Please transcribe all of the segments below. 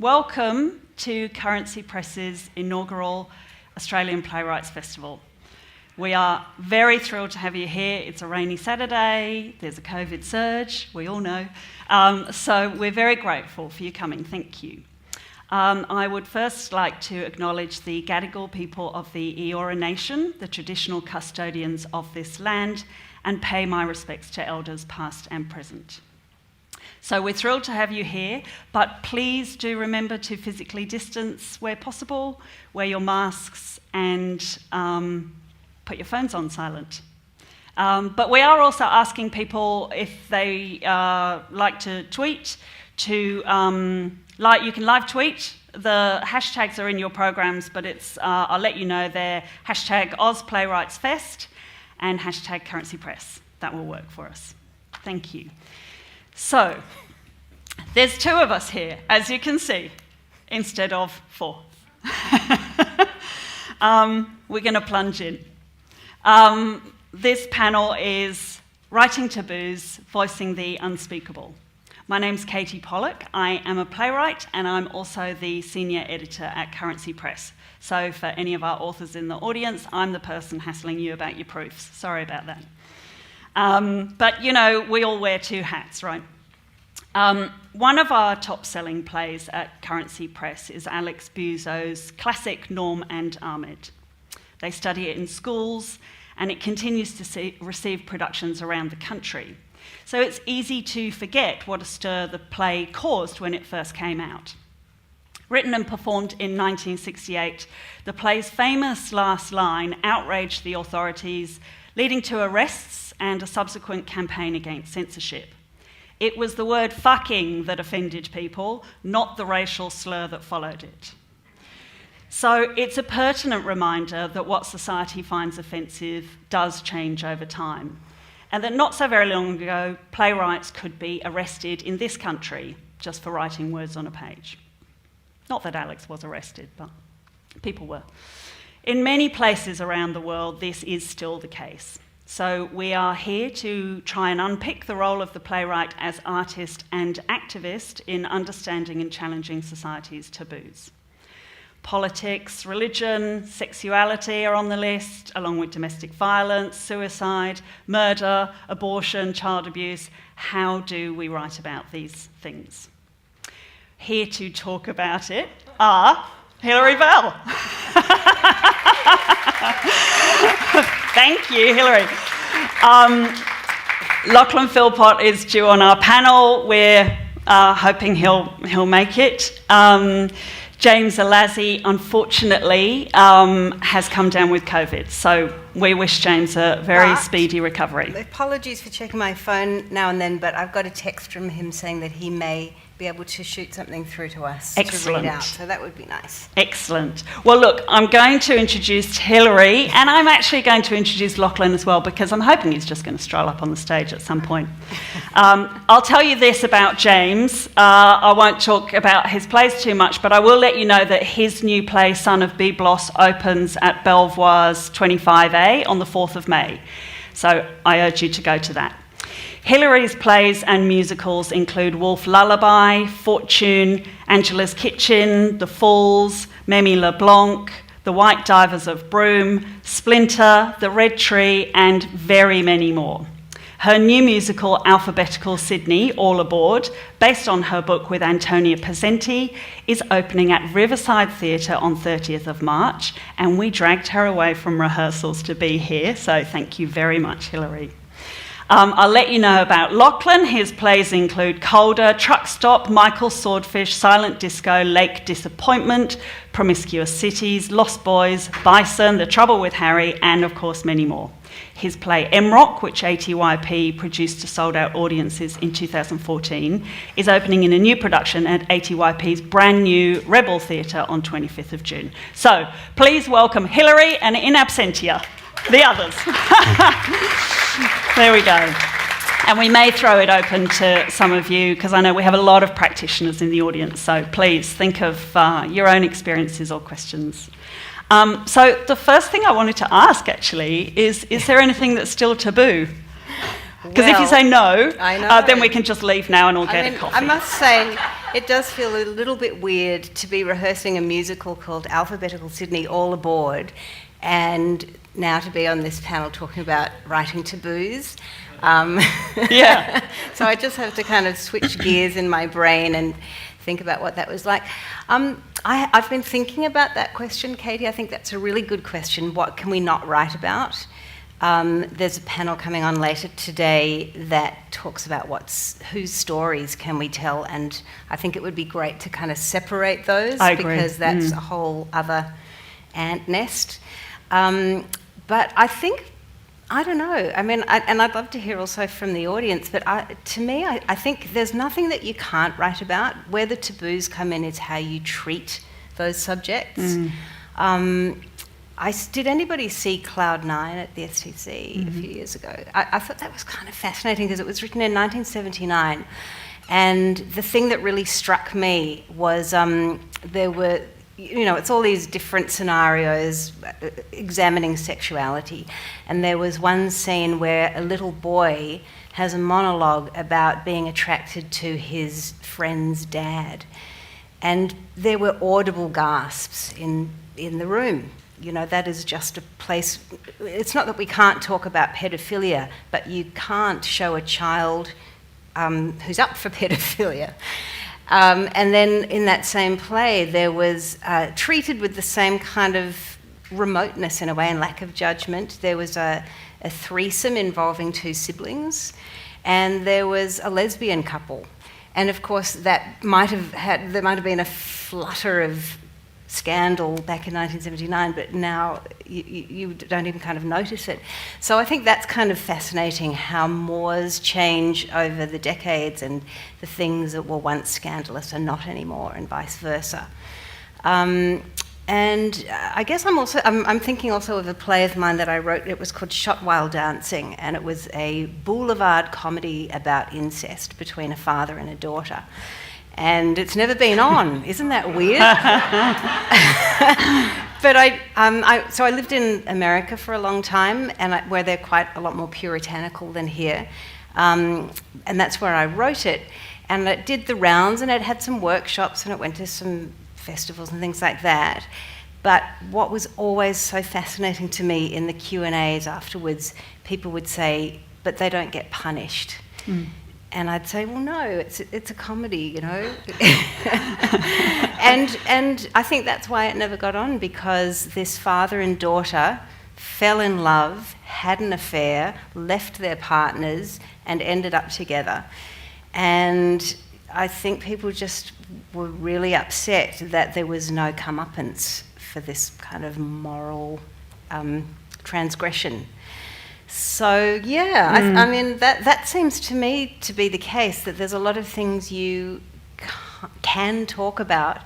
Welcome to Currency Press's inaugural Australian Playwrights Festival. We are very thrilled to have you here. It's a rainy Saturday, there's a COVID surge, we all know. So we're very grateful for you coming, thank you. I would first like to acknowledge the Gadigal people of the Eora Nation, the traditional custodians of this land, and pay my respects to elders past and present. So we're thrilled to have you here, but please do remember to physically distance where possible, wear your masks, and put your phones on silent. But we are also asking people if they like to tweet, you can live tweet. The hashtags are in your programs, but I'll let you know they're hashtag #OzPlaywrightsFest and hashtag CurrencyPress. That will work for us. Thank you. So, there's 2 of us here, as you can see, instead of 4. We're going to plunge in. This panel is Writing Taboos, Voicing the Unspeakable. My name's Katie Pollock. I am a playwright, and I'm also the senior editor at Currency Press. So for any of our authors in the audience, I'm the person hassling you about your proofs. Sorry about that. But, you know, we all wear 2 hats, right? One of our top-selling plays at Currency Press is Alex Buzo's classic Norm and Ahmed. They study it in schools, and it continues to receive productions around the country. So it's easy to forget what a stir the play caused when it first came out. Written and performed in 1968, the play's famous last line outraged the authorities, leading to arrests and a subsequent campaign against censorship. It was the word fucking that offended people, not the racial slur that followed it. So it's a pertinent reminder that what society finds offensive does change over time, and that not so very long ago, playwrights could be arrested in this country just for writing words on a page. Not that Alex was arrested, but people were. In many places around the world, this is still the case. So we are here to try and unpick the role of the playwright as artist and activist in understanding and challenging society's taboos. Politics, religion, sexuality are on the list, along with domestic violence, suicide, murder, abortion, child abuse. How do we write about these things? Here to talk about it are Hilary Bell. Thank you, Hilary. Lachlan Philpott is due on our panel. We're hoping he'll make it. James Alazzi, unfortunately, has come down with COVID, so we wish James a very speedy recovery. Apologies for checking my phone now and then, but I've got a text from him saying that he may be able to shoot something through to us to read out, so that would be nice. Excellent. Well, look, I'm going to introduce Hilary, and I'm actually going to introduce Lachlan as well, because I'm hoping he's just going to stroll up on the stage at some point. I'll tell you this about James. I won't talk about his plays too much, but I will let you know that his new play, Son of Byblos, opens at Belvoir's 25A on the 4th of May. So I urge you to go to that. Hilary's plays and musicals include Wolf Lullaby, Fortune, Angela's Kitchen, The Falls, Mimi LeBlanc, The White Divers of Broome, Splinter, The Red Tree, and very many more. Her new musical, Alphabetical Sydney, All Aboard, based on her book with Antonia Pacenti, is opening at Riverside Theatre on 30th of March, and we dragged her away from rehearsals to be here, so thank you very much, Hilary. I'll let you know about Lachlan. His plays include Colder, Truck Stop, Michael's Swordfish, Silent Disco, Lake Disappointment, Promiscuous Cities, Lost Boys, Bison, The Trouble with Harry, and of course many more. His play M-Rock, which ATYP produced to sold-out audiences in 2014, is opening in a new production at ATYP's brand new Rebel Theatre on 25th of June. So please welcome Hilary and in absentia, the others. There we go. And we may throw it open to some of you, because I know we have a lot of practitioners in the audience, so please think of your own experiences or questions. So the first thing I wanted to ask, actually, is there anything that's still taboo? Because if you say no, I know. then we can just leave now and all get a coffee. I must say, it does feel a little bit weird to be rehearsing a musical called Alphabetical Sydney, All Aboard, and now to be on this panel talking about writing taboos. Yeah. So I just have to kind of switch gears in my brain and think about what that was like. I've been thinking about that question, Katie. I think that's a really good question. What can we not write about? There's a panel coming on later today that talks about whose stories can we tell, and I think it would be great to kind of separate those because that's a whole other ant nest. But I think, I don't know, I mean, and I'd love to hear also from the audience, but to me, I think there's nothing that you can't write about. Where the taboos come in is how you treat those subjects. Did anybody see Cloud 9 at the STC a few years ago? I thought that was kind of fascinating because it was written in 1979. And the thing that really struck me was there were, it's all these different scenarios examining sexuality. And there was one scene where a little boy has a monologue about being attracted to his friend's dad. And there were audible gasps in the room. That is just a place. It's not that we can't talk about pedophilia, but you can't show a child who's up for pedophilia. And then in that same play, there was treated with the same kind of remoteness in a way and lack of judgment. There was a threesome involving two siblings, and there was a lesbian couple. And of course, there might have been a flutter of scandal back in 1979, but now you don't even kind of notice it. So I think that's kind of fascinating how mores change over the decades and the things that were once scandalous are not anymore, and vice versa. And I guess I'm thinking also of a play of mine that I wrote. It was called Shot While Dancing, and it was a boulevard comedy about incest between a father and a daughter. And it's never been on. Isn't that weird? But so I lived in America for a long time, and where they're quite a lot more puritanical than here. And that's where I wrote it. And it did the rounds, and it had some workshops, and it went to some festivals and things like that. But what was always so fascinating to me in the Q&As afterwards, people would say, but they don't get punished. And I'd say, well, no, it's a comedy, and I think that's why it never got on, because this father and daughter fell in love, had an affair, left their partners, and ended up together. And I think people just were really upset that there was no comeuppance for this kind of moral transgression. So, yeah, I mean, that seems to me to be the case, that there's a lot of things you can talk about,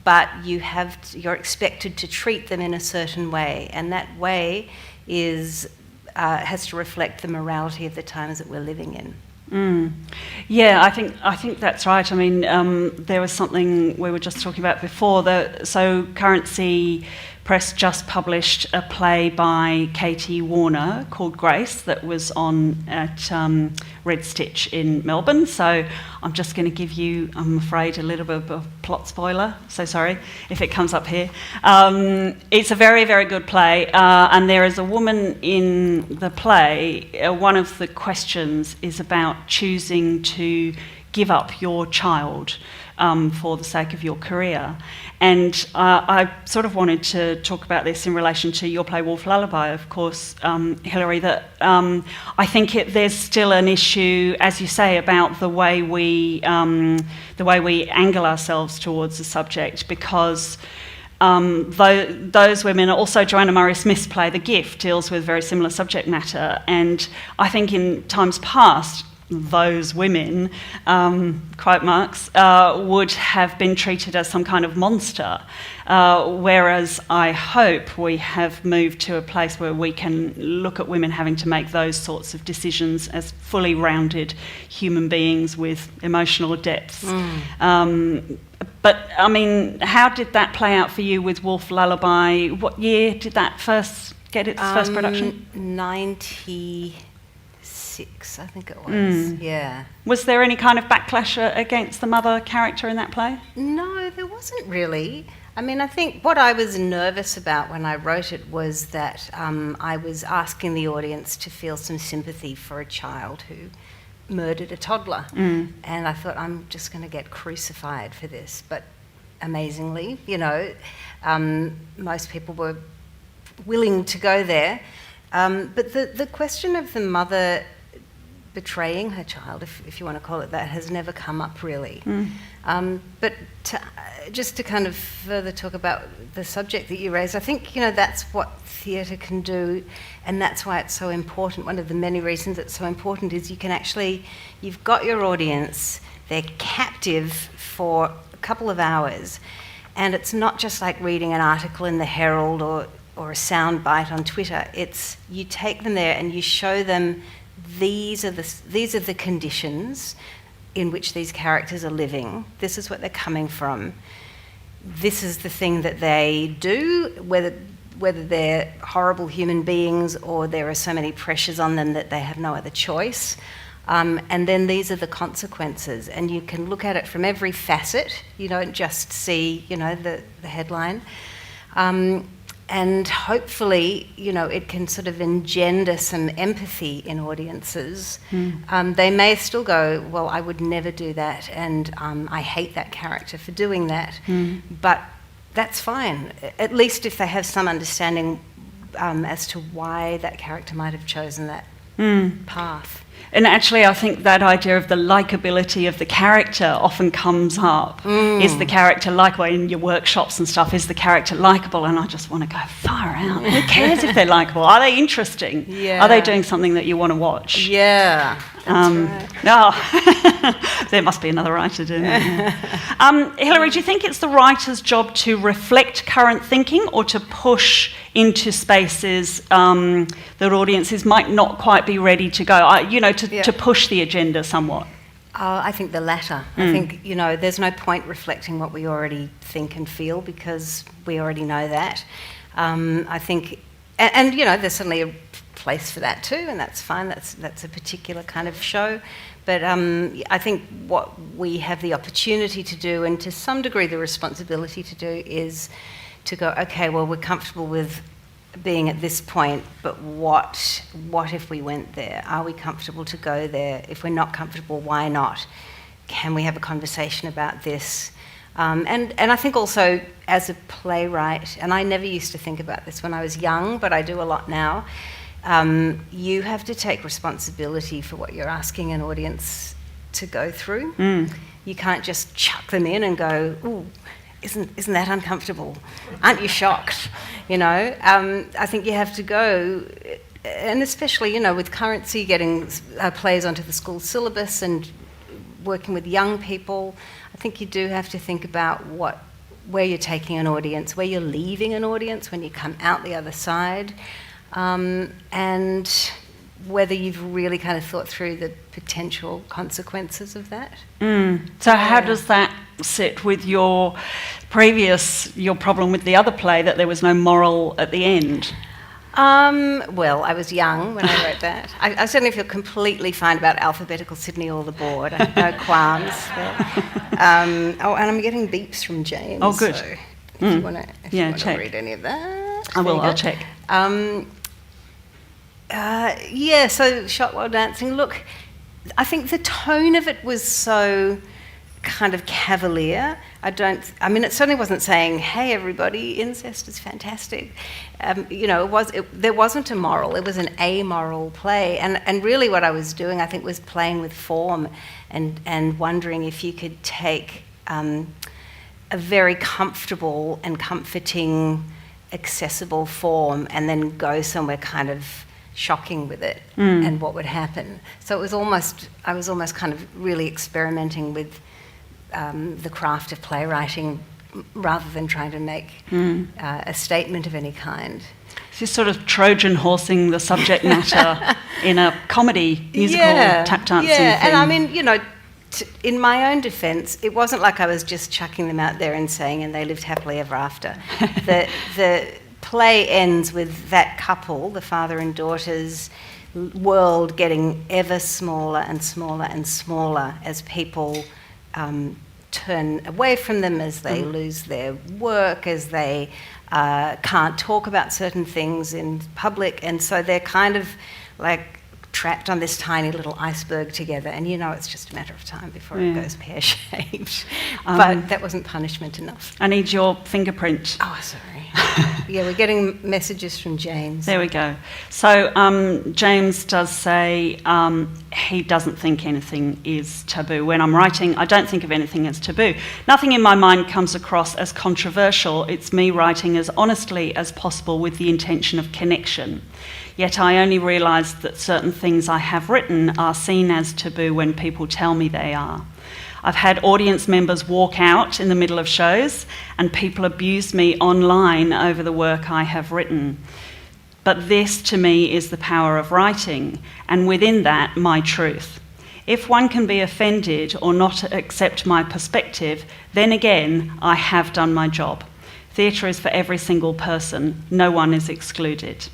but you're expected to treat them in a certain way, and that way has to reflect the morality of the times that we're living in. Yeah, I think that's right. I mean, there was something we were just talking about before. So Currency Press just published a play by Katie Warner called Grace that was on at Red Stitch in Melbourne. So I'm just going to give you, I'm afraid, a little bit of a plot spoiler. So sorry if it comes up here. It's a very, very good play, and there is a woman in the play. One of the questions is about choosing to give up your child for the sake of your career. And I sort of wanted to talk about this in relation to your play Wolf Lullaby, of course, Hilary, that I think there's still an issue, as you say, about the way we angle ourselves towards the subject, because those women, also Joanna Murray Smith's play The Gift deals with very similar subject matter, and I think in times past those women, quote marks, would have been treated as some kind of monster, whereas I hope we have moved to a place where we can look at women having to make those sorts of decisions as fully rounded human beings with emotional depths. But, I mean, how did that play out for you with Wolf Lullaby? What year did that first get its first production? 96. 6, I think it was. Yeah. Was there any kind of backlash against the mother character in that play? No, there wasn't really. I mean, I think what I was nervous about when I wrote it was that I was asking the audience to feel some sympathy for a child who murdered a toddler. And I thought, I'm just going to get crucified for this. But amazingly, most people were willing to go there. But the question of the mother betraying her child, if you want to call it that, has never come up really. But just to kind of further talk about the subject that you raised, I think, that's what theatre can do, and that's why it's so important. One of the many reasons it's so important is you've got your audience, they're captive for a couple of hours, and it's not just like reading an article in the Herald or a sound bite on Twitter. It's you take them there and you show them these are the conditions in which these characters are living. This is what they're coming from. This is the thing that they do, whether they're horrible human beings or there are so many pressures on them that they have no other choice. And then these are the consequences. And you can look at it from every facet. You don't just see, the headline. And hopefully, it can sort of engender some empathy in audiences. They may still go, well, I would never do that, and I hate that character for doing that. But that's fine, at least if they have some understanding as to why that character might have chosen that path. And actually, I think that idea of the likability of the character often comes up. Is the character likable in your workshops and stuff? Is the character likable? And I just want to go far out. Who cares if they're likable? Are they interesting? Yeah. Are they doing something that you want to watch? Yeah, that's right. No, there must be another writer doing that. Hilary, do you think it's the writer's job to reflect current thinking or to push into spaces that audiences might not quite be ready to go, to push the agenda somewhat? I think the latter. I think, there's no point reflecting what we already think and feel because we already know that. I think, and there's certainly a place for that too, and that's fine. That's a particular kind of show. But I think what we have the opportunity to do, and to some degree the responsibility to do, is to go, okay, well, we're comfortable with being at this point, but what if we went there? Are we comfortable to go there? If we're not comfortable, why not? Can we have a conversation about this? And I think also as a playwright, and I never used to think about this when I was young, but I do a lot now, you have to take responsibility for what you're asking an audience to go through. You can't just chuck them in and go, ooh, isn't that uncomfortable? Aren't you shocked? I think you have to go, and especially, with Currency getting plays onto the school syllabus and working with young people, I think you do have to think about where you're taking an audience, where you're leaving an audience when you come out the other side, and whether you've really kind of thought through the potential consequences of that. So how does that sit with your problem with the other play, that there was no moral at the end? Well, I was young when I wrote that. I certainly feel completely fine about alphabetical Sydney all aboard. I have no qualms there. And I'm getting beeps from James. Oh, good. So if you want to read any of that. I will, I'll check. So Shot While Dancing. Look, I think the tone of it was so kind of cavalier. It certainly wasn't saying, hey everybody, incest is fantastic. There wasn't a moral, it was an amoral play. And really what I was doing, I think, was playing with form and wondering if you could take a very comfortable and comforting, accessible form and then go somewhere kind of shocking with it and what would happen. So I was almost kind of really experimenting with the craft of playwriting rather than trying to make a statement of any kind. So you're sort of Trojan horsing the subject matter in a comedy, musical, tap dancing thing. And I mean, in my own defence, it wasn't like I was just chucking them out there and saying, and they lived happily ever after. The play ends with that couple, the father and daughters, world getting ever smaller and smaller and smaller as people turn away from them, as they lose their work, as they can't talk about certain things in public, and so they're kind of like trapped on this tiny little iceberg together, and it's just a matter of time before it goes pear-shaped. But that wasn't punishment enough. I need your fingerprint. Oh, sorry. Yeah, we're getting messages from James. There we go. So James does say he doesn't think anything is taboo. When I'm writing, I don't think of anything as taboo. Nothing in my mind comes across as controversial. It's me writing as honestly as possible with the intention of connection. Yet I only realise that certain things I have written are seen as taboo when people tell me they are. I've had audience members walk out in the middle of shows, and people abuse me online over the work I have written. But this, to me, is the power of writing, and within that, my truth. If one can be offended or not accept my perspective, then again, I have done my job. Theatre is for every single person. No one is excluded.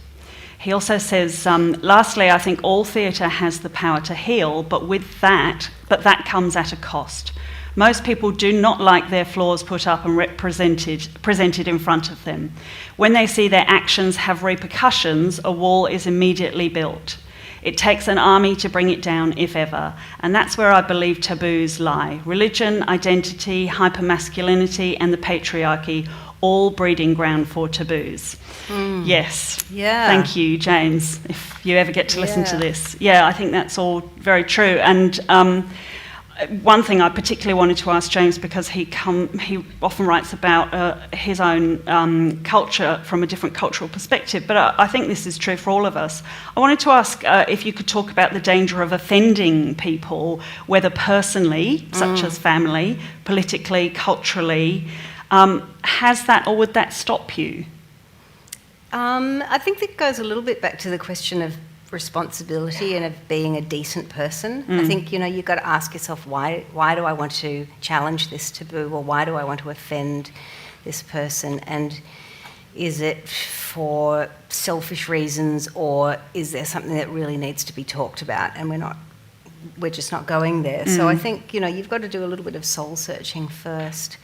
He also says, lastly, I think all theatre has the power to heal, but that comes at a cost. Most people do not like their flaws put up and presented in front of them. When they see their actions have repercussions, a wall is immediately built. It takes an army to bring it down, if ever, and that's where I believe taboos lie. Religion, identity, hypermasculinity, and the patriarchy, all breeding ground for taboos. Yes. Yeah. Thank you, James, if you ever get to listen to this. Yeah, I think that's all very true. And one thing I particularly wanted to ask James, because he often writes about his own culture from a different cultural perspective, but I think this is true for all of us. I wanted to ask if you could talk about the danger of offending people, whether personally, such as family, politically, culturally. Has that, or would that stop you? I think that goes a little bit back to the question of responsibility and of being a decent person. I think, you've got to ask yourself, why do I want to challenge this taboo, or why do I want to offend this person? And is it for selfish reasons, or is there something that really needs to be talked about and we're just not going there? So I think, you've got to do a little bit of soul searching first.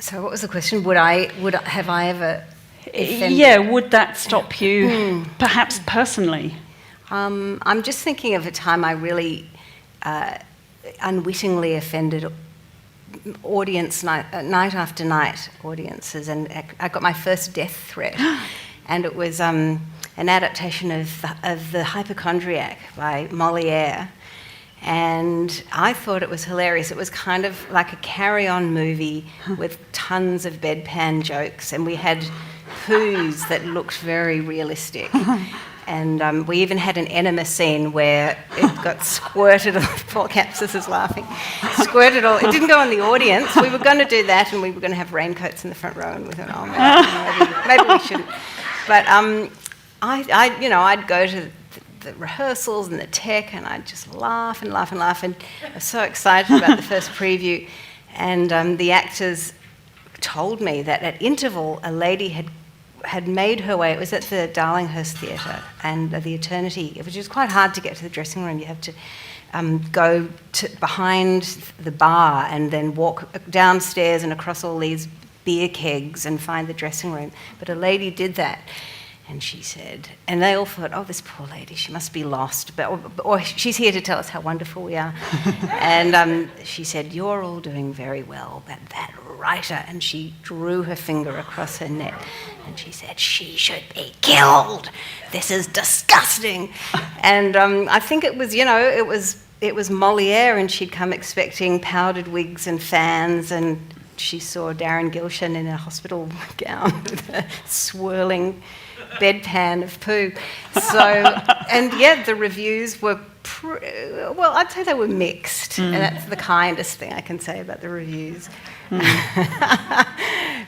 So what was the question? Have I ever offended? Yeah, would that stop you, perhaps personally? I'm just thinking of a time I really unwittingly offended night after night audiences, and I got my first death threat, and it was an adaptation of The Hypochondriac by Molière. And I thought it was hilarious. It was kind of like a carry-on movie with tons of bedpan jokes, and we had poos that looked very realistic. And we even had an enema scene where it got squirted. Paul Capsis is laughing. Squirted all. It didn't go on the audience. We were going to do that, and we were going to have raincoats in the front row, and we thought, maybe we shouldn't. But I'd go to the rehearsals and the tech, and I'd just laugh and laugh and laugh, and I was so excited about the first preview. And the actors told me that at interval a lady had made her way. It was at the Darlinghurst Theatre and the Eternity, which is quite hard to get to the dressing room. You have to go behind the bar and then walk downstairs and across all these beer kegs and find the dressing room. But a lady did that. And she said, and they all thought, oh, this poor lady, she must be lost, or she's here to tell us how wonderful we are. And she said, you're all doing very well, but that writer, and she drew her finger across her neck, and she said, she should be killed. This is disgusting. And I think it was, it was Molière, and she'd come expecting powdered wigs and fans, and she saw Darren Gilshan in a hospital gown with a swirling bedpan of poo. So, and yeah, the reviews were, well, I'd say they were mixed, and that's the kindest thing I can say about the reviews.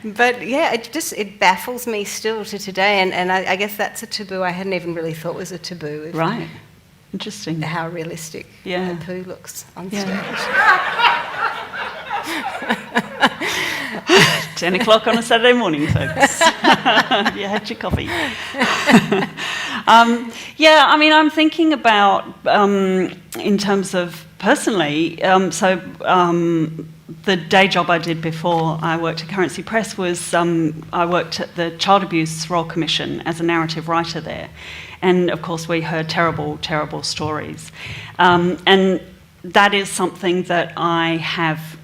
But yeah, it baffles me still to today, and I guess that's a taboo I hadn't even really thought was a taboo. Right. Interesting. How realistic the poo looks on stage. 10 o'clock on a Saturday morning, folks. You had your coffee. Yeah, I mean, I'm thinking about, in terms of personally, the day job I did before I worked at Currency Press was I worked at the Child Abuse Royal Commission as a narrative writer there. And of course we heard terrible, terrible stories. And that is something that I have,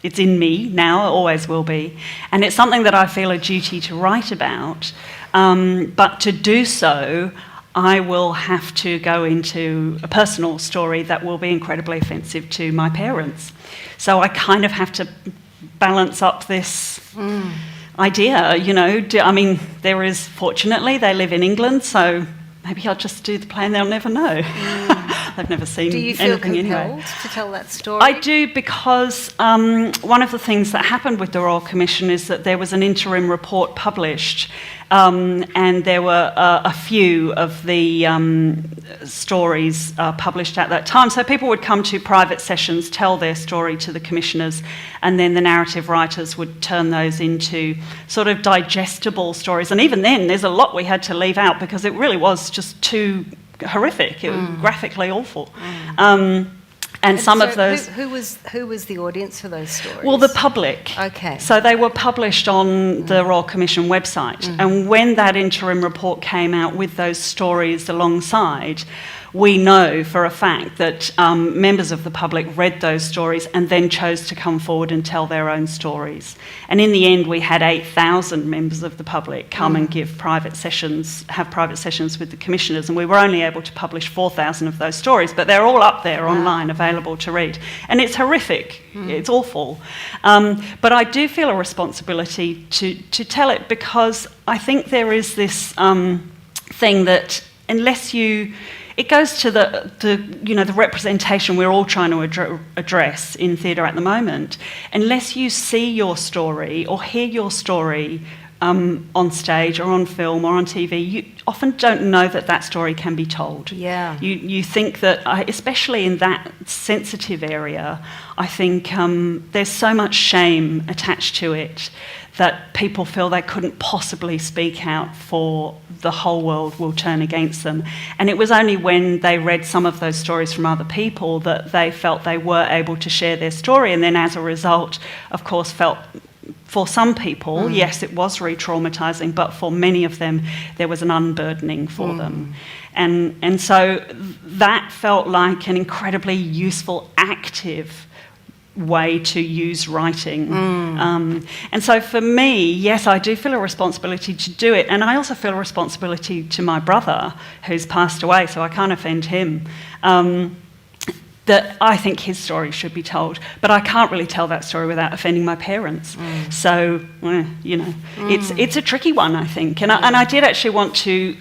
it's in me now, it always will be. And it's something that I feel a duty to write about. But to do so, I will have to go into a personal story that will be incredibly offensive to my parents. So I kind of have to balance up this idea, you know. I mean, there is, fortunately, they live in England, so maybe I'll just do the play and they'll never know. They've never seen anything anyway. Do you feel compelled to tell that story? I do, because one of the things that happened with the Royal Commission is that there was an interim report published, and there were a few of the stories published at that time. So people would come to private sessions, tell their story to the commissioners, and then the narrative writers would turn those into sort of digestible stories. And even then, there's a lot we had to leave out because it really was just too horrific. It was graphically awful. And some so of those... Who was the audience for those stories? Well, the public. Okay. So they were published on the Royal Commission website. And when that interim report came out with those stories alongside, we know for a fact that members of the public read those stories and then chose to come forward and tell their own stories. And in the end, we had 8,000 members of the public come and have private sessions with the commissioners, and we were only able to publish 4,000 of those stories, but they're all up there online, available to read. And it's horrific. It's awful. But I do feel a responsibility to tell it, because I think there is this thing that unless you... It goes to the representation we're all trying to address in theatre at the moment. Unless you see your story or hear your story on stage or on film or on TV, you often don't know that that story can be told. Yeah. You think that, especially in that sensitive area, I think there's so much shame attached to it that people feel they couldn't possibly speak out, for the whole world will turn against them. And it was only when they read some of those stories from other people that they felt they were able to share their story, and then as a result, of course, felt, for some people, yes, it was re-traumatising, but for many of them, there was an unburdening for them. And so that felt like an incredibly useful, active way to use writing. And so for me, yes, I do feel a responsibility to do it, and I also feel a responsibility to my brother, who's passed away, so I can't offend him, that I think his story should be told, but I can't really tell that story without offending my parents. So, you know, it's a tricky one, I think. And I did actually want to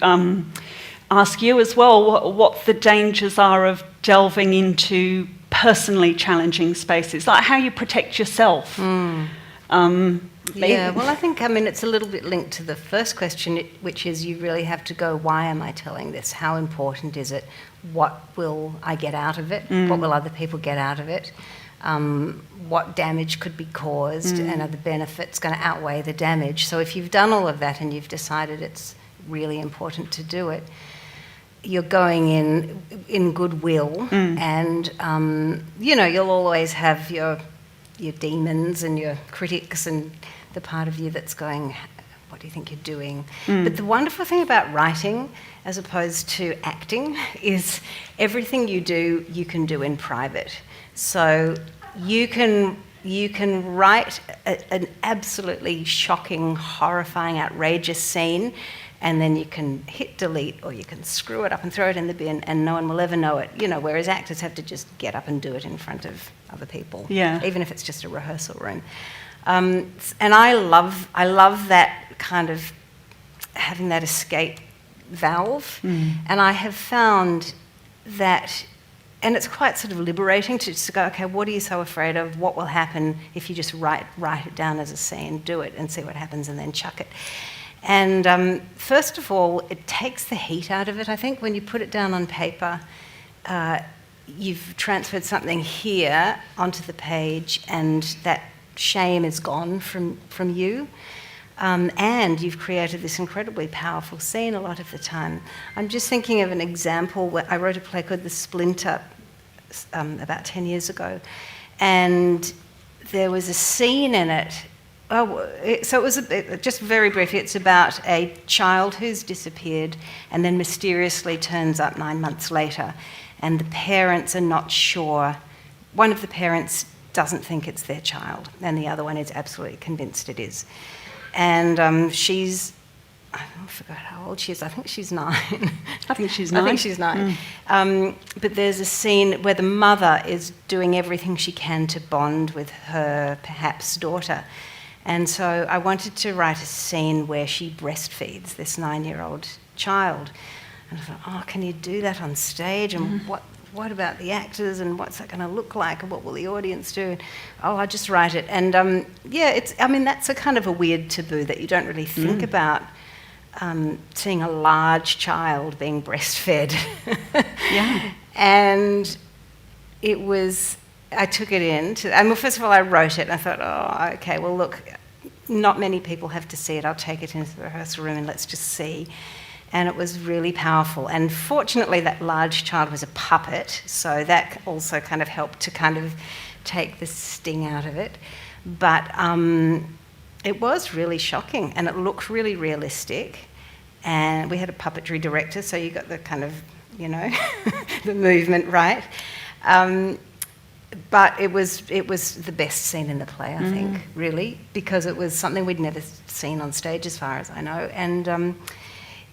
ask you as well what the dangers are of delving into personally challenging spaces, like how you protect yourself. Yeah, well, I think, it's a little bit linked to the first question, which is you really have to go, why am I telling this? How important is it? What will I get out of it? What will other people get out of it? What damage could be caused? And are the benefits going to outweigh the damage? So if you've done all of that and you've decided it's really important to do it, you're going in goodwill, and you'll always have your demons and your critics and the part of you that's going, what do you think you're doing? But the wonderful thing about writing, as opposed to acting, is everything you do, you can do in private. So you can write an absolutely shocking, horrifying, outrageous scene, and then you can hit delete, or you can screw it up and throw it in the bin, and no one will ever know it. Whereas actors have to just get up and do it in front of other people, even if it's just a rehearsal room. And I love that kind of having that escape valve. And I have found that, and it's quite sort of liberating to just go, okay, what are you so afraid of? What will happen if you just write it down as a scene, do it, and see what happens, and then chuck it. And first of all, it takes the heat out of it, I think. When you put it down on paper, you've transferred something here onto the page, and that shame is gone from you. and you've created this incredibly powerful scene a lot of the time. I'm just thinking of an example where I wrote a play called The Splinter about 10 years ago, and there was a scene in it. So it was just very briefly. It's about a child who's disappeared and then mysteriously turns up 9 months later, and the parents are not sure. One of the parents doesn't think it's their child, and the other one is absolutely convinced it is. And I forgot how old she is. I think she's 9. I think she's 9. I think she's 9. But there's a scene where the mother is doing everything she can to bond with her, perhaps, daughter. And so I wanted to write a scene where she breastfeeds this 9-year-old child. And I thought, oh, can you do that on stage? And what about the actors? And what's that going to look like? And what will the audience do? Oh, I'll just write it. And that's a kind of a weird taboo that you don't really think about. Seeing a large child being breastfed. Yeah. And it was, I took it in. First of all, I wrote it, and I thought, oh, okay, well, look, not many people have to see it. I'll take it into the rehearsal room and let's just see. And it was really powerful. And fortunately, that large child was a puppet, so that also kind of helped to kind of take the sting out of it. But it was really shocking, and it looked really realistic. And we had a puppetry director, so you got the kind of, the movement right. But it was the best scene in the play, I think, really, because it was something we'd never seen on stage, as far as I know. And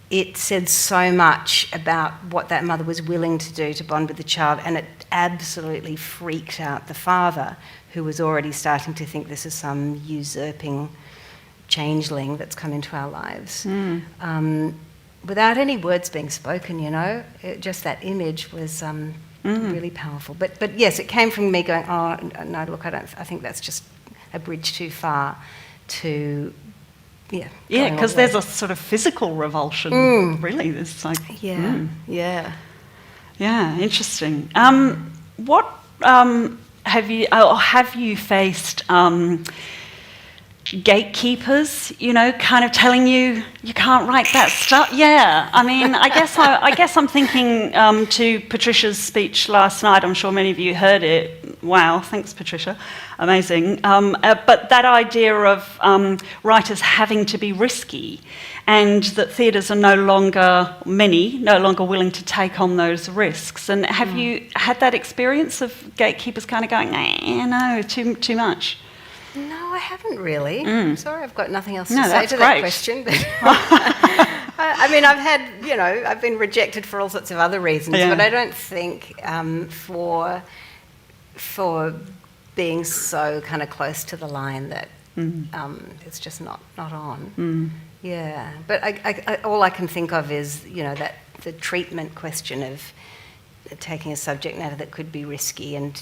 it said so much about what that mother was willing to do to bond with the child, and it absolutely freaked out the father, who was already starting to think this is some usurping changeling that's come into our lives. Without any words being spoken, just that image was really powerful. But yes, it came from me going, oh, no, look, I think that's just a bridge too far to, yeah, because there's a sort of physical revulsion, really. There's like... Yeah, interesting. What have you faced gatekeepers, kind of telling you can't write that stuff? Yeah, I mean, I guess I'm thinking to Patricia's speech last night. I'm sure many of you heard it. Wow, thanks, Patricia, amazing. But that idea of writers having to be risky, and that theatres are no longer willing to take on those risks. And have you had that experience of gatekeepers kind of going, no, too much? No, I haven't really. Sorry, I've got nothing else to say to that question. But I mean, I've been rejected for all sorts of other reasons, but I don't think for being so kind of close to the line that it's just not on. Yeah, but I all I can think of is that the treatment question of taking a subject matter that could be risky and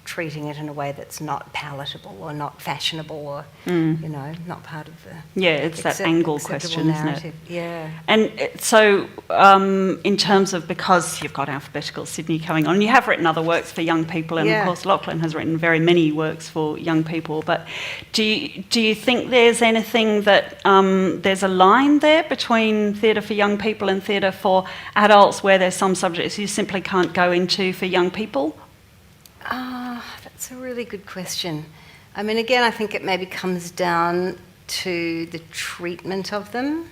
treating it in a way that's not palatable or not fashionable or not part of the it's that angle question, narrative. Isn't it? Yeah. And so in terms of, because you've got Alphabetical Sydney coming on, you have written other works for young people, and of course Lachlan has written very many works for young people, but do you think there's anything that there's a line there between theatre for young people and theatre for adults, where there's some subjects you simply can't go into for young people? That's a really good question. I mean, again, I think it maybe comes down to the treatment of them.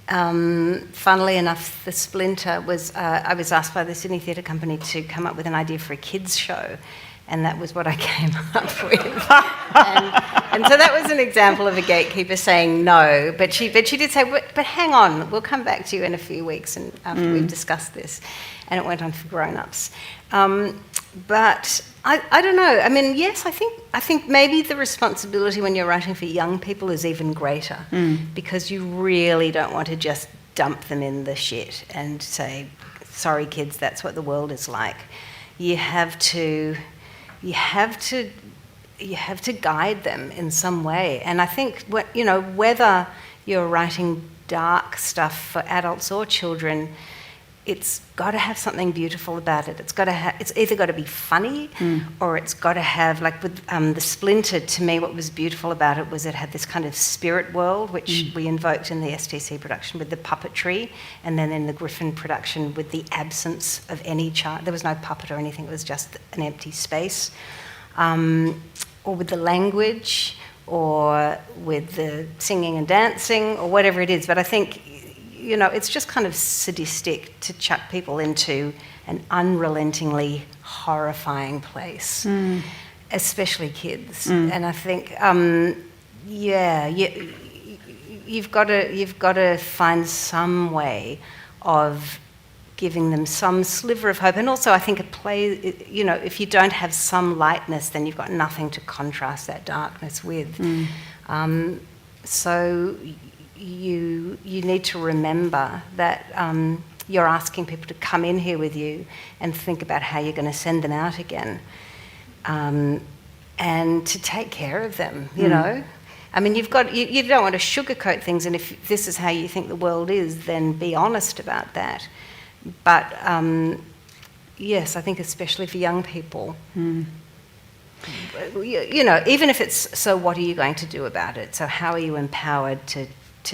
Funnily enough, The Splinter was, I was asked by the Sydney Theatre Company to come up with an idea for a kids' show, and that was what I came up with. and so that was an example of a gatekeeper saying no, but she did say, but hang on, we'll come back to you in a few weeks and after we've discussed this. And it went on for grown-ups. But I don't know. I mean, yes, I think maybe the responsibility when you're writing for young people is even greater, because you really don't want to just dump them in the shit and say, sorry kids, that's what the world is like. You have to guide them in some way. And I think whether you're writing dark stuff for adults or children, it's got to have something beautiful about it. It's either got to be funny, or it's got to have, like with The Splinter, to me what was beautiful about it was it had this kind of spirit world, which we invoked in the STC production with the puppetry, and then in the Griffin production with the absence of any child. There was no puppet or anything, it was just an empty space. Or with the language, or with the singing and dancing, or whatever it is. But I think, you know, it's just kind of sadistic to chuck people into an unrelentingly horrifying place, especially kids. And I think, you've got to find some way of giving them some sliver of hope. And also, I think a play, you know, if you don't have some lightness, then you've got nothing to contrast that darkness with. So you need to remember that you're asking people to come in here with you and think about how you're going to send them out again, and to take care of them, you know. I mean, you don't want to sugarcoat things, and if this is how you think the world is, then be honest about that. But yes, I think especially for young people, you know, even if it's, so what are you going to do about it? So how are you empowered to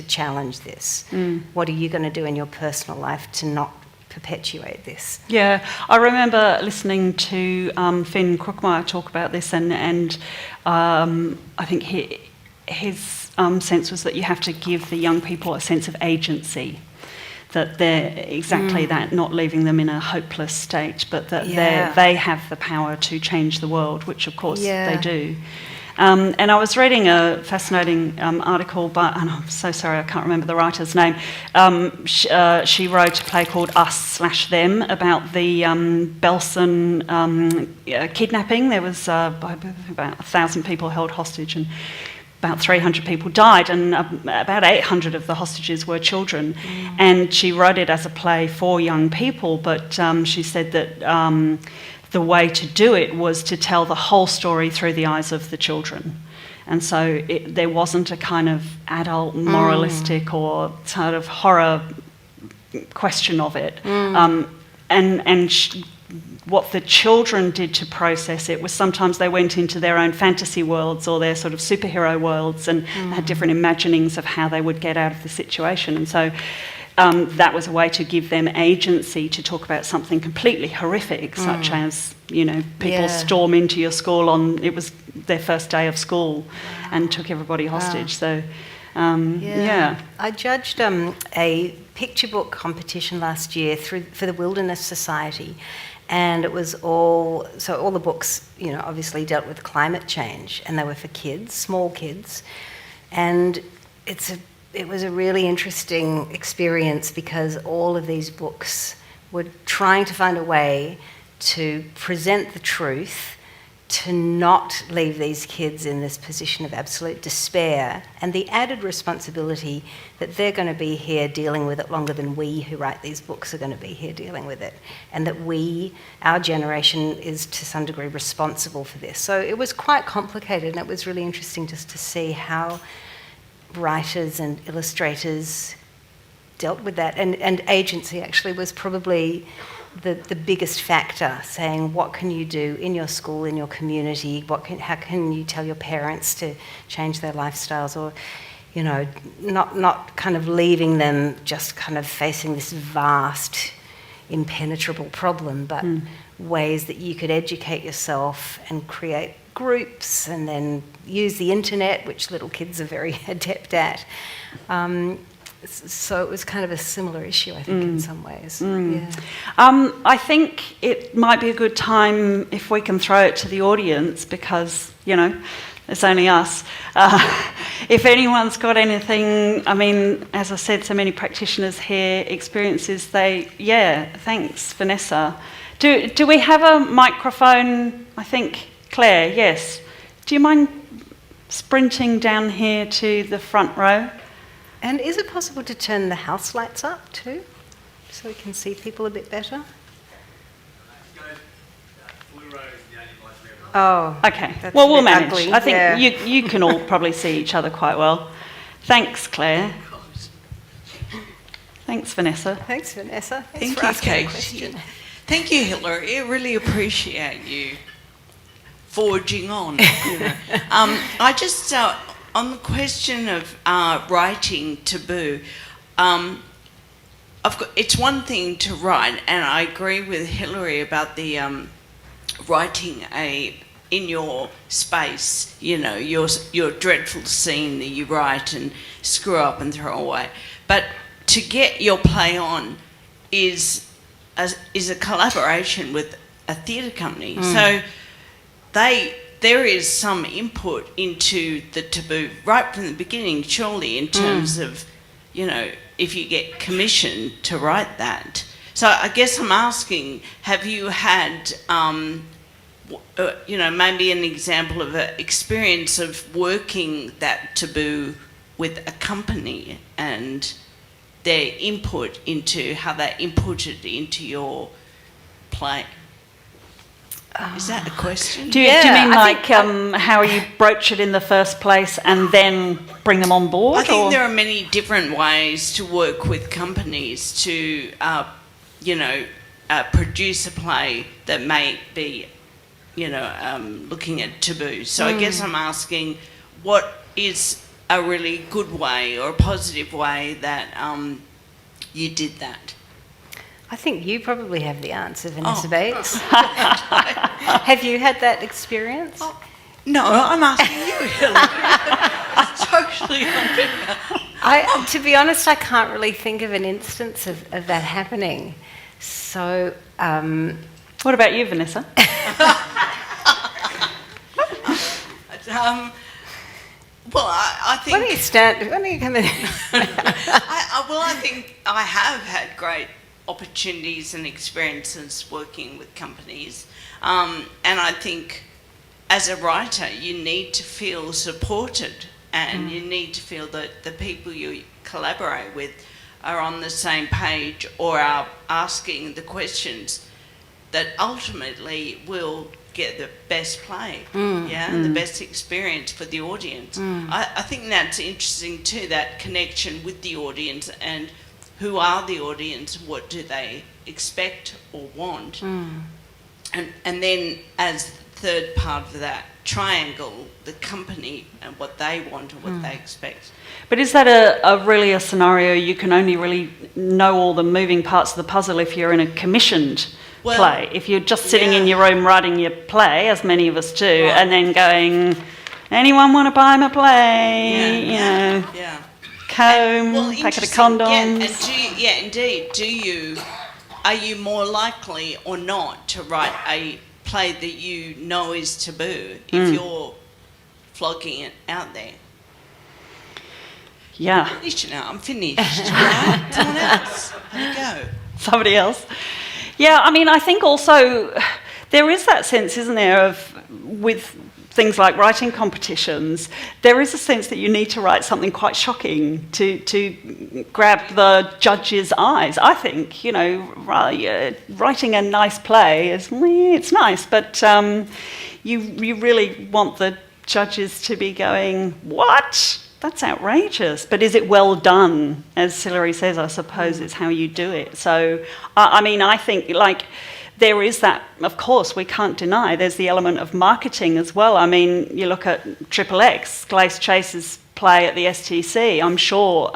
challenge this? What are you going to do in your personal life to not perpetuate this? Yeah, I remember listening to Finn Crookmeyer talk about this, and I think his sense was that you have to give the young people a sense of agency, that they're exactly that, not leaving them in a hopeless state, but that they have the power to change the world, which of course they do. And I was reading a fascinating article, and I'm so sorry I can't remember the writer's name. She wrote a play called Us/Them about the Belsen kidnapping. There was about 1,000 people held hostage, and about 300 people died, and about 800 of the hostages were children. And she wrote it as a play for young people, but she said that the way to do it was to tell the whole story through the eyes of the children. And so there wasn't a kind of adult moralistic or sort of horror question of it. What the children did to process it was sometimes they went into their own fantasy worlds or their sort of superhero worlds and had different imaginings of how they would get out of the situation. And so that was a way to give them agency to talk about something completely horrific, such as, you know, people storm into your school it was their first day of school and took everybody hostage. So, I judged a picture book competition last year for the Wilderness Society. And it was all the books, you know, obviously dealt with climate change, and they were for kids, small kids. And it was a really interesting experience because all of these books were trying to find a way to present the truth, to not leave these kids in this position of absolute despair, and the added responsibility that they're going to be here dealing with it longer than we who write these books are going to be here dealing with it, and that our generation is to some degree responsible for this. So it was quite complicated, and it was really interesting just to see how writers and illustrators dealt with that, and agency actually was probably the biggest factor, saying what can you do in your school, in your community, how can you tell your parents to change their lifestyles, or, you know, not kind of leaving them just kind of facing this vast, impenetrable problem, but ways that you could educate yourself and create groups and then use the internet, which little kids are very adept at. So it was kind of a similar issue, I think, in some ways. I think it might be a good time if we can throw it to the audience, because, you know, it's only us. If anyone's got anything, I mean, as I said, so many practitioners here, experiences, thanks, Vanessa. Do we have a microphone? I think, Claire, yes. Do you mind sprinting down here to the front row? And is it possible to turn the house lights up too, so we can see people a bit better? Oh, okay. That's well, we'll manage. Ugly. I think you can all probably see each other quite well. Thanks, Claire. Thank Thanks, Vanessa. Thanks, Vanessa. Thanks Thank for you, asking Kate. a question. Thank you, Hilary. I really appreciate you forging on. You know. I just, on the question of writing taboo, it's one thing to write, and I agree with Hilary about the writing in your space, you know, your dreadful scene that you write and screw up and throw away. But to get your play on is a collaboration with a theatre company. So there is some input into the taboo right from the beginning, surely, in terms of, you know, if you get commissioned to write that. So I guess I'm asking, have you had, you know, maybe an example of an experience of working that taboo with a company and their input into how they inputted into your play? Is that a question? Do you mean how you broach it in the first place and then bring them on board? I think there are many different ways to work with companies to, you know, produce a play that may be, you know, looking at taboo. So I guess I'm asking, what is a really good way or a positive way that you did that? I think you probably have the answer, Vanessa Bates. Have you had that experience? No, I'm asking you, Hillary. It's totally unfair. To be honest, I can't really think of an instance of that happening. So, what about you, Vanessa? Well, I think... Why don't you come in? I think I have had great opportunities and experiences working with companies. And I think as a writer, you need to feel supported and you need to feel that the people you collaborate with are on the same page or are asking the questions that ultimately will get the best play, the best experience for the audience. I think that's interesting too, that connection with the audience and who are the audience, what do they expect or want. And then as the third part of that triangle, the company and what they want and what they expect. But is that really a scenario you can only really know all the moving parts of the puzzle if you're in a commissioned play? If you're just sitting in your room writing your play, as many of us do, and then going, anyone want to buy my play? You know, comb, packet of condoms. Indeed. Are you more likely or not to write a play that you know is taboo if you're flogging it out there? Yeah. I'm finished now. I'm finished. Right? Someone else. Have a go. Somebody else. Yeah, I mean, I think also there is that sense, isn't there, of with things like writing competitions, there is a sense that you need to write something quite shocking to grab the judge's eyes. I think, you know, writing a nice play is, it's nice, but you really want the judges to be going, what? That's outrageous. But is it well done? As Hilary says, I suppose it's how you do it. So, I mean, I think, like, there is that, of course, we can't deny, there's the element of marketing as well. I mean, you look at XXX, Glace Chase's play at the STC. I'm sure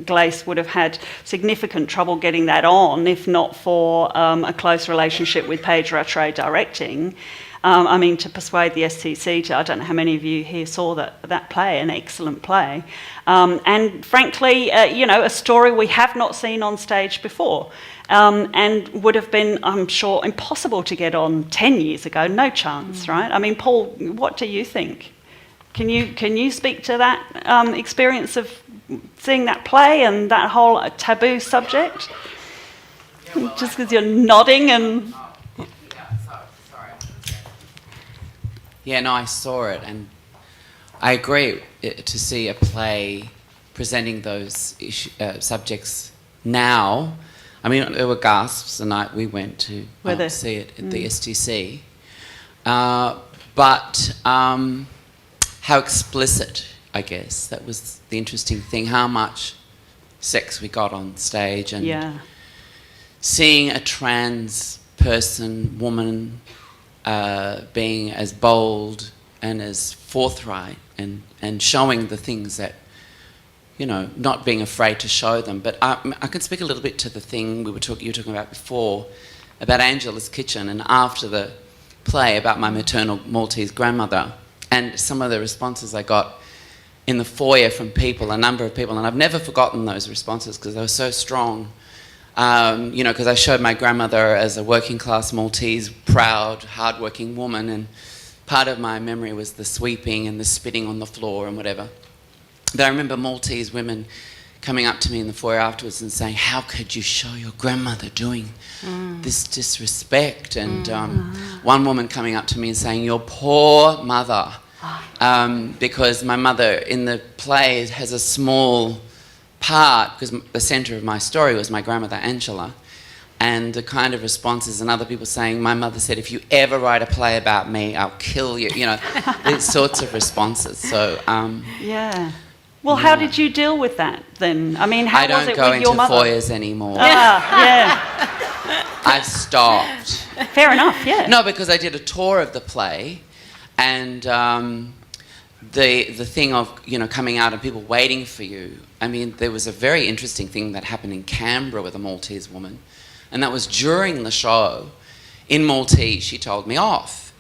Glace would have had significant trouble getting that on, if not for a close relationship with Paige Rattray directing. I mean, to persuade the STC to, I don't know how many of you here saw that play, an excellent play. And frankly, you know, a story we have not seen on stage before. And would have been, I'm sure, impossible to get on 10 years ago, no chance, right? I mean, Paul, what do you think? Can you speak to that experience of seeing that play and that whole taboo subject? Yeah, well, just because you're nodding and... Yeah, no, I saw it, and I agree to see a play presenting those subjects now. I mean, there were gasps the night we went to see it at the STC. But how explicit, I guess, that was the interesting thing, how much sex we got on stage, and Yeah. seeing a trans person, woman, being as bold and as forthright and showing the things that, you know, not being afraid to show them. But I can speak a little bit to the thing you were talking about before, about Angela's Kitchen, and after the play about my maternal Maltese grandmother, and some of the responses I got in the foyer from people, a number of people, and I've never forgotten those responses because they were so strong. You know, because I showed my grandmother as a working class Maltese, proud, hard-working woman, and part of my memory was the sweeping and the spitting on the floor and whatever. But I remember Maltese women coming up to me in the foyer afterwards and saying, how could you show your grandmother doing this disrespect? And one woman coming up to me and saying, your poor mother. Because my mother in the play has a small part, because the centre of my story was my grandmother Angela, and the kind of responses and other people saying, my mother said, if you ever write a play about me, I'll kill you, you know, these sorts of responses. So Yeah. Well, how did you deal with that then? I mean, how was it with your mother? I don't go into foyers anymore. Yeah. I've stopped. Fair enough, yeah. No, because I did a tour of the play, and the thing of, you know, coming out and people waiting for you. I mean, there was a very interesting thing that happened in Canberra with a Maltese woman, and that was during the show. In Maltese, she told me off.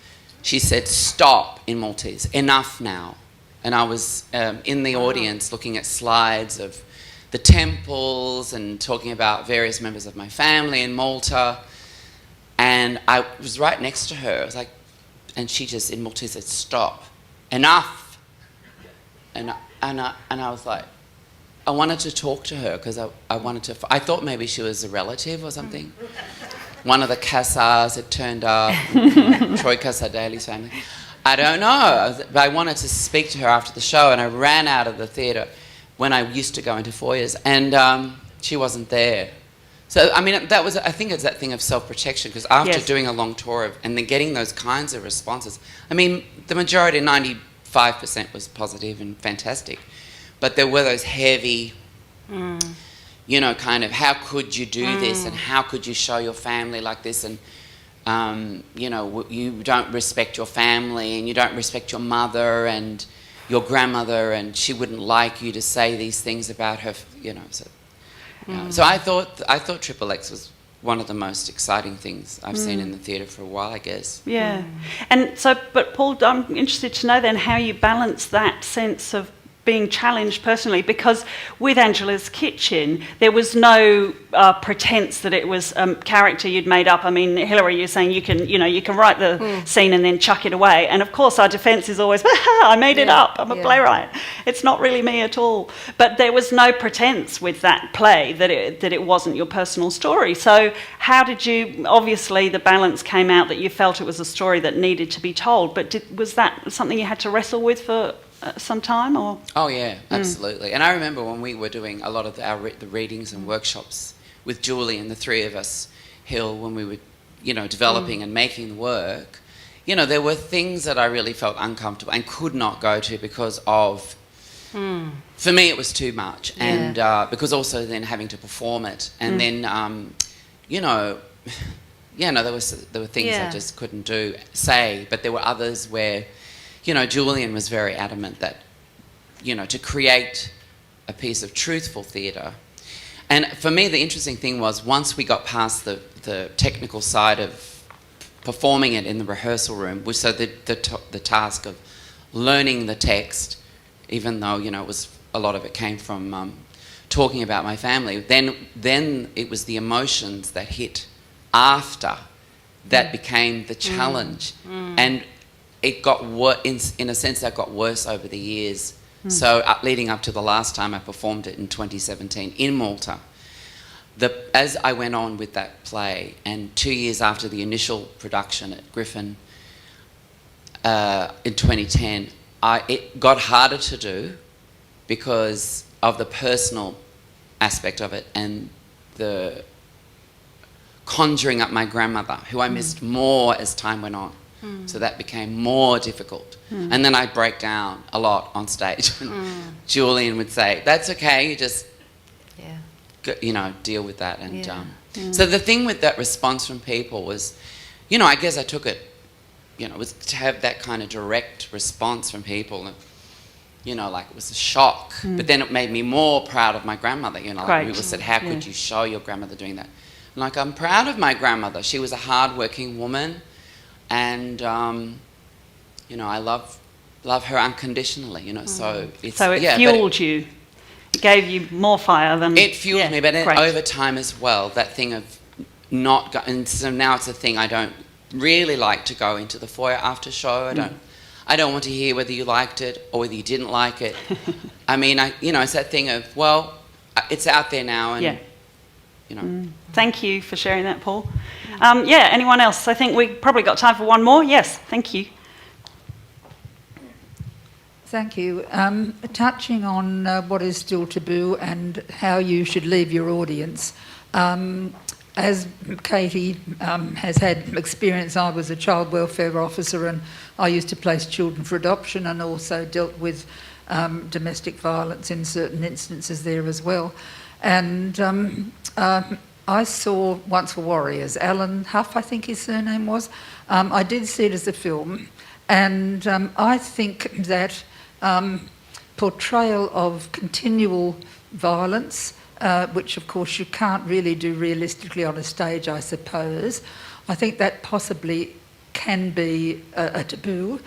She said, stop, in Maltese, enough now. And I was in the audience looking at slides of the temples and talking about various members of my family in Malta, and I was right next to her. I was like, and she just in Maltese said, stop, enough. And I was like, I wanted to talk to her because I thought maybe she was a relative or something. One of the Cassars had turned up, Troy Cassar-Daley's family. I don't know, but I wanted to speak to her after the show, and I ran out of the theatre when I used to go into foyers, and she wasn't there. So, I mean, that was, I think it's that thing of self-protection, because after doing a long tour and then getting those kinds of responses, I mean, the majority, 95% was positive and fantastic, but there were those heavy, you know, kind of, how could you do this, and how could you show your family like this, and you know, you don't respect your family, and you don't respect your mother and your grandmother, and she wouldn't like you to say these things about her, you know. So, so I thought Triple X was one of the most exciting things I've seen in the theatre for a while, I guess. Yeah. And so, but Paul, I'm interested to know then how you balance that sense of being challenged personally, because with Angela's Kitchen there was no pretense that it was a character you'd made up. I mean, Hilary, you're saying you can write the scene and then chuck it away, and of course our defence is always, I made it up, I'm a playwright, it's not really me at all. But there was no pretense with that play that it wasn't your personal story. So how did you, obviously the balance came out that you felt it was a story that needed to be told, but was that something you had to wrestle with for some time, or? Oh yeah, absolutely. And I remember when we were doing a lot of the readings and workshops with Julie and the three of us, Hill, when we were, you know, developing and making the work, you know, there were things that I really felt uncomfortable and could not go to because of, for me it was too much, and because also then having to perform it, and then, you know, there were things I just couldn't say, but there were others where, you know, Julian was very adamant that, you know, to create a piece of truthful theatre. And for me, the interesting thing was once we got past the technical side of performing it in the rehearsal room, which so the task of learning the text, even though, you know, it was a lot of it came from talking about my family, then it was the emotions that hit after that became the challenge. And it got in a sense that got worse over the years. So leading up to the last time I performed it in 2017 in Malta, as I went on with that play, and 2 years after the initial production at Griffin in 2010, it got harder to do because of the personal aspect of it and the conjuring up my grandmother, who I missed more as time went on. So that became more difficult. And then I'd break down a lot on stage. Julian would say, that's okay, you just deal with that. And so the thing with that response from people was, I guess I took it, was to have that kind of direct response from people. And, like it was a shock. But then it made me more proud of my grandmother. Like people said, how could you show your grandmother doing that? Like, I'm proud of my grandmother. She was a hard-working woman, and I love her unconditionally. So it fueled you. It gave you more fire than... It fueled me, but over time as well, that thing of not... and so now it's a thing I don't really like to go into the foyer after show. I don't want to hear whether you liked it or whether you didn't like it. I mean, it's that thing of, well, it's out there now, and, Thank you for sharing that, Paul. Anyone else? I think we've probably got time for one more. Yes, thank you. Thank you. Touching on what is still taboo and how you should leave your audience. As Katie has had experience, I was a child welfare officer, and I used to place children for adoption, and also dealt with domestic violence in certain instances there as well. And I saw Once Were Warriors, Alan Huff, I think his surname was. I did see it as a film, and I think that portrayal of continual violence, which of course you can't really do realistically on a stage, I suppose. I think that possibly can be a taboo,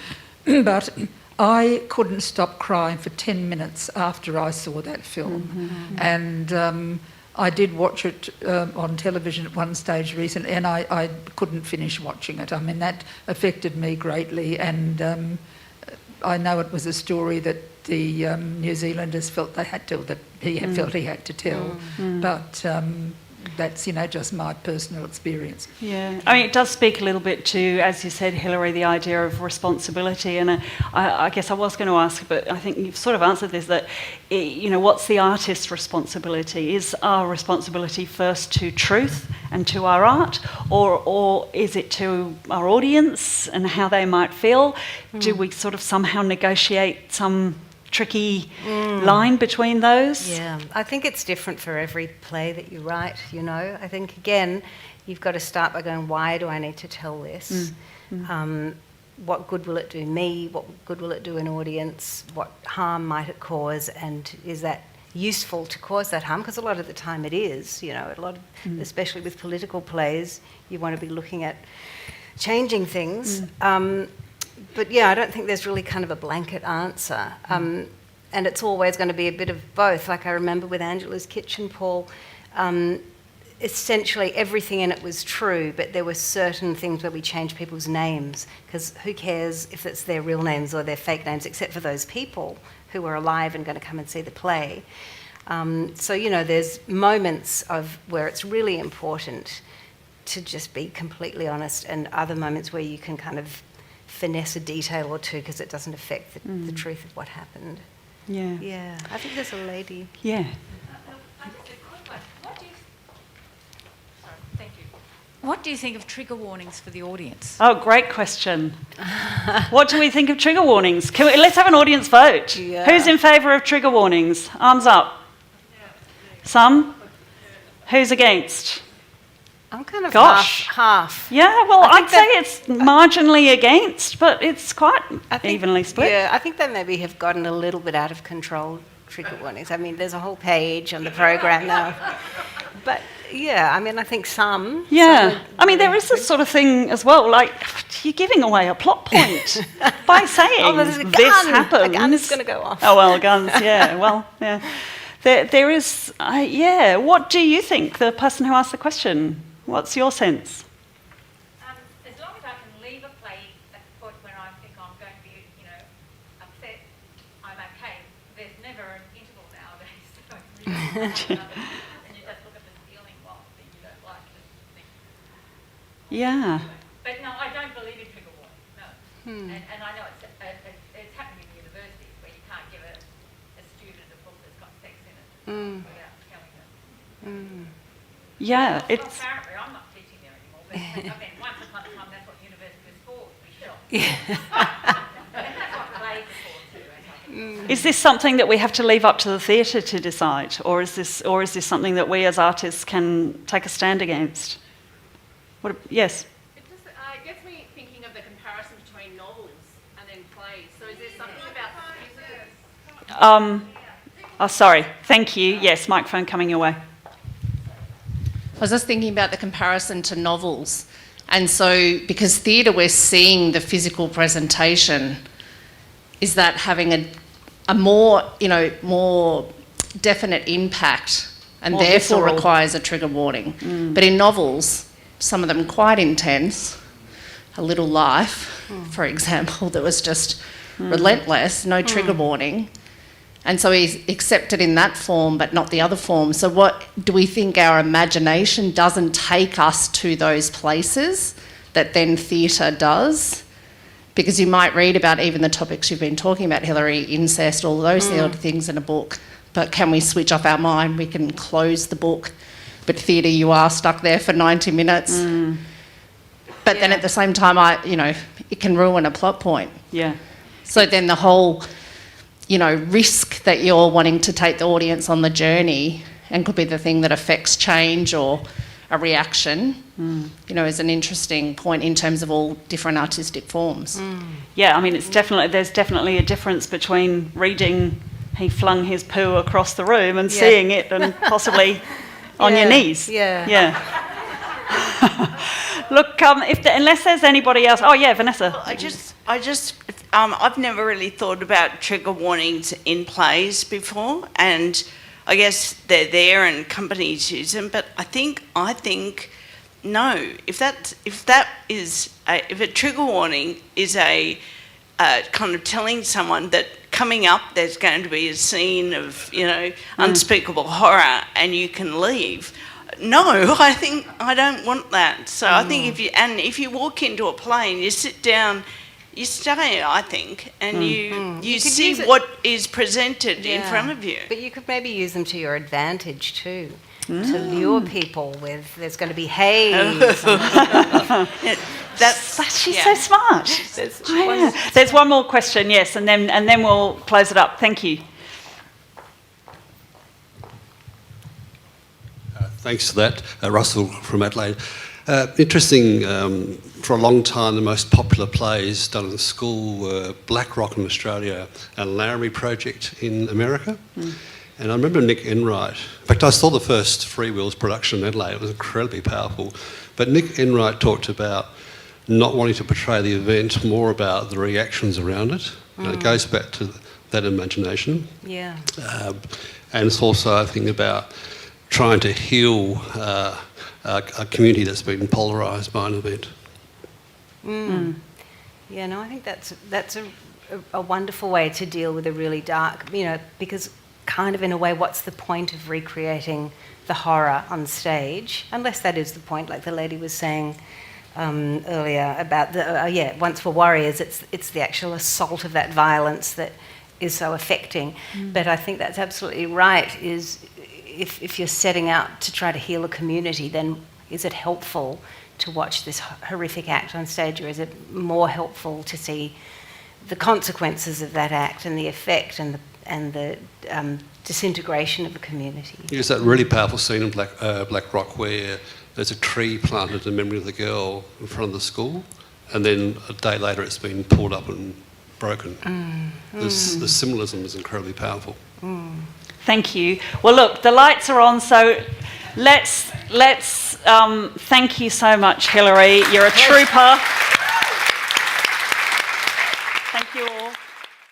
but I couldn't stop crying for 10 minutes after I saw that film. And I did watch it on television at one stage recently, and I couldn't finish watching it. I mean, that affected me greatly, and I know it was a story that the New Zealanders felt they had to, that he felt he had to tell, but that's, just my personal experience. Yeah, I mean, it does speak a little bit to, as you said, Hilary, the idea of responsibility. And I guess I was going to ask, but I think you've sort of answered this, that, what's the artist's responsibility? Is our responsibility first to truth and to our art, or is it to our audience and how they might feel? Do we sort of somehow negotiate some tricky line between those? Yeah, I think it's different for every play that you write, I think, again, you've got to start by going, why do I need to tell this? What good will it do me? What good will it do an audience? What harm might it cause? And is that useful to cause that harm? Because a lot of the time it is, especially with political plays, you want to be looking at changing things. But yeah, I don't think there's really kind of a blanket answer. And it's always going to be a bit of both. Like I remember with Angela's Kitchen, Paul, essentially everything in it was true, but there were certain things where we changed people's names, because who cares if it's their real names or their fake names, except for those people who are alive and going to come and see the play. So, there's moments of where it's really important to just be completely honest, and other moments where you can kind of finesse a detail or two because it doesn't affect the truth of what happened. Yeah. I think there's a lady. Yeah. What do you think of trigger warnings for the audience? Oh, great question. What do we think of trigger warnings? Let's have an audience vote. Yeah. Who's in favour of trigger warnings? Arms up. Some? Who's against? I'm kind of Gosh. half. Yeah, well, I'd say it's marginally against, but it's quite evenly split. Yeah, I think they maybe have gotten a little bit out of control, trigger warnings. I mean, there's a whole page on the program now. But yeah, I mean, I think some. Yeah, I mean, there is this sort of thing as well, like you're giving away a plot point by saying there's a gun. This happens. A gun is going to go off. Oh, well, guns, yeah, well, yeah. There is, what do you think, the person who asked the question? What's your sense? As long as I can leave a play at the point where I think I'm going to be, upset, I'm okay. There's never an interval nowadays. So it's really and you just look at the ceiling while you don't like it. Yeah. But no, I don't believe in trigger warning. No. And I know it's happened in universities where you can't give a student a book that's got sex in it without telling them. Yeah, Well, apparently I'm not teaching there anymore, but I mean, once upon a time that's what university was for, to be shot. And that's what plays are for too, I think. Is this something that we have to leave up to the theatre to decide, or is this something that we as artists can take a stand against? Yes. It just gets me thinking of the comparison between novels and then plays. So is there something about Oh, sorry. Thank you. Yes, microphone coming your way. I was just thinking about the comparison to novels. And so, because theatre, we're seeing the physical presentation, is that having a more definite impact and More therefore visceral. requires a trigger warning. But in novels, some of them quite intense, A Little Life, for example, that was just relentless, no trigger warning. And so he's accepted in that form, but not the other form. So what do we think our imagination doesn't take us to those places that then theatre does? Because you might read about even the topics you've been talking about, Hilary, incest, all those sort of things in a book. But can we switch off our mind? We can close the book. But theatre, you are stuck there for 90 minutes. But then at the same time, it can ruin a plot point. Yeah. So then the whole, risk that you're wanting to take the audience on the journey, and could be the thing that affects change or a reaction, is an interesting point in terms of all different artistic forms. Yeah, I mean, there's definitely a difference between reading he flung his poo across the room and seeing it and possibly on your knees. Yeah. Look, unless there's anybody else. Oh, yeah, Vanessa. I've never really thought about trigger warnings in plays before, and I guess they're there and companies use them. But I think no. If a trigger warning is a kind of telling someone that coming up there's going to be a scene of unspeakable horror and you can leave. No, I think I don't want that. So I think if you walk into a play and you sit down, you stay, I think, and you see what is presented in front of you. But you could maybe use them to your advantage too, to lure people with there's going to be haze. She's so smart. There's one more question, yes, and then we'll close it up. Thank you. Thanks for that, Russell from Adelaide. Interesting, for a long time the most popular plays done in school were Black Rock in Australia and Laramie Project in America. And I remember Nick Enright, in fact I saw the first Free Wills production in Adelaide, it was incredibly powerful. But Nick Enright talked about not wanting to portray the event, more about the reactions around it. And it goes back to that imagination. Yeah. And it's also, I think, about trying to heal a community that's been polarised by an event. Yeah, no, I think that's a wonderful way to deal with a really dark, because kind of in a way, what's the point of recreating the horror on stage? Unless that is the point, like the lady was saying earlier about Once for Warriors, it's the actual assault of that violence that is so affecting. But I think that's absolutely right, is if you're setting out to try to heal a community, then is it helpful to watch this horrific act on stage, or is it more helpful to see the consequences of that act and the effect and the disintegration of a community? There's that really powerful scene in Black Rock where there's a tree planted in memory of the girl in front of the school, and then a day later it's been pulled up and broken. The symbolism is incredibly powerful. Thank you. Well, look, the lights are on, so let's thank you so much, Hilary. You're a trooper.